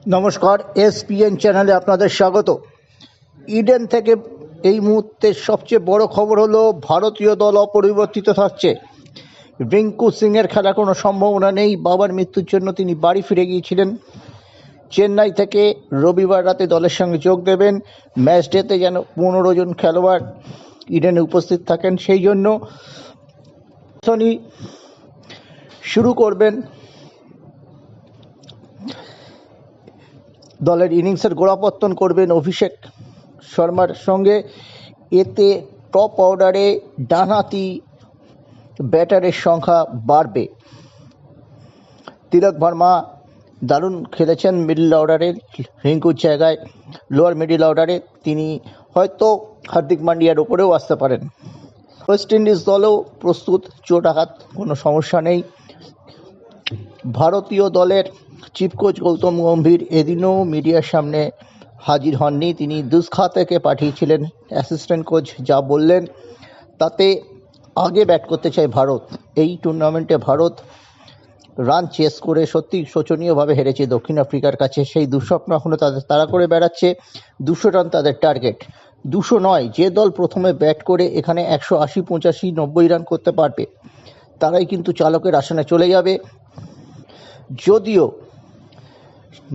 নমস্কার, এসপিএন চ্যানেলে আপনাদের স্বাগত। ইডেন থেকে এই মুহূর্তে সবচেয়ে বড় খবর হলো ভারতীয় দল অপরিবর্তিত থাকছে। রিঙ্কু সিংয়ের খেলা কোনো সম্ভাবনা নেই। বাবার মৃত্যুর জন্য তিনি বাড়ি ফিরে গিয়েছিলেন। চেন্নাই থেকে রবিবার রাতে দলের সঙ্গে যোগ দেবেন। ম্যাচ ডেতে যেন 15 জন খেলোয়াড় ইডেনে উপস্থিত থাকেন, সেই জন্য শুরু করবেন দলের ইনিংসের গোড়াপত্তন করবেন অভিষেক শর্মার সঙ্গে। এতে টপ অর্ডারে ডানহাতি ব্যাটারের সংখ্যা বাড়বে। তিলক ভার্মা দারুণ খেলেছেন মিডল অর্ডারে, রিঙ্কুর জায়গায় লোয়ার মিডল অর্ডারে তিনি হয়তো হার্দিক পান্ডিয়ার ওপরেও আসতে পারেন। ওয়েস্ট ইন্ডিজ দলেও প্রস্তুত, চোট আঘাত কোনো সমস্যা নেই। ভারতীয় দলের চিফ কোচ গৌতম গম্ভীর এদিনও মিডিয়ার সামনে হাজির হননি। তিনি দুস্খা থেকে পাঠিয়েছিলেন অ্যাসিস্ট্যান্ট কোচ। যা বললেন তাতে আগে ব্যাট করতে চায় ভারত। এই টুর্নামেন্টে ভারত রান চেস করে সত্যি শোচনীয়ভাবে হেরেছে দক্ষিণ আফ্রিকার কাছে। সেই দুঃস্বপ্ন এখনও তাদের তাড়া করে বেড়াচ্ছে। 200 রান তাদের টার্গেট, 200 নয়। যে দল প্রথমে ব্যাট করে এখানে 180, 85, 90 রান করতে পারবে তারাই কিন্তু চালকের আসনে চলে যাবে। যদিও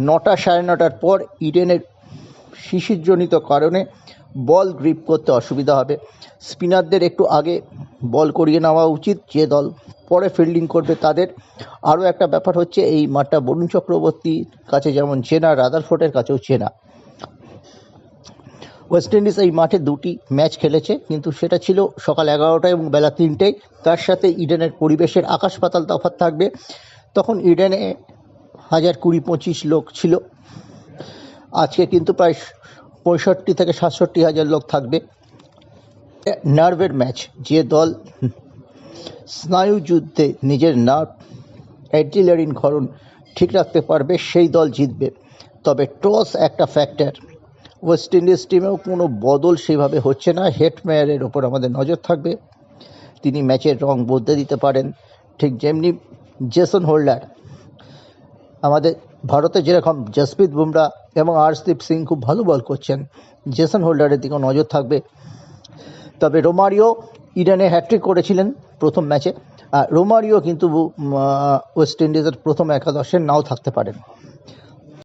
9টা, 9:30টার পর ইডেনের শিশিরজনিত কারণে বল গ্রিপ করতে অসুবিধা হবে। স্পিনারদের একটু আগে বল করিয়ে নেওয়া উচিত, যে দল পরে ফিল্ডিং করবে তাদের। আরও একটা ব্যাপার হচ্ছে, এই মাঠটা বরুণ চক্রবর্তীর কাছে যেমন চেনা, রাদারফোর্ডের কাছেও চেনা। ওয়েস্ট ইন্ডিজ এই মাঠে 2টি ম্যাচ খেলেছে, কিন্তু সেটা ছিল সকাল 11টায় এবং বেলা 3টেয়। তার সাথে ইডেনের পরিবেশের আকাশ পাতাল তফাৎ থাকবে। তখন ইডেনে 1020-25 লোক ছিল, আজকে কিন্তু প্রায় 65 থেকে 67 হাজার লোক থাকবে। নার্ভের ম্যাচ, যে দল স্নায়ু যুদ্ধে নিজের নার্ভ অ্যাড্রিনালিন ক্ষরণ ঠিক রাখতে পারবে সেই দল জিতবে। তবে টস একটা ফ্যাক্টর। ওয়েস্ট ইন্ডিজ টিমেও কোনো বদল সেভাবে হচ্ছে না। হেটমেয়ারের ওপর আমাদের নজর থাকবে, তিনি ম্যাচের রং বদলে দিতে পারেন। ঠিক যেমনি জেসন হোল্ডার, আমাদের ভারতে যেরকম জসপ্রীত বুমরা এবং হর্ষদীপ সিং খুব ভালো বল করছেন, জেসন হোল্ডারের দিকেও নজর থাকবে। তবে রোমারিও ইডেনে হ্যাট্রিক করেছিলেন প্রথম ম্যাচে। রোমারিও কিন্তু ওয়েস্ট ইন্ডিজের প্রথম একাদশে নাও থাকতে পারেন।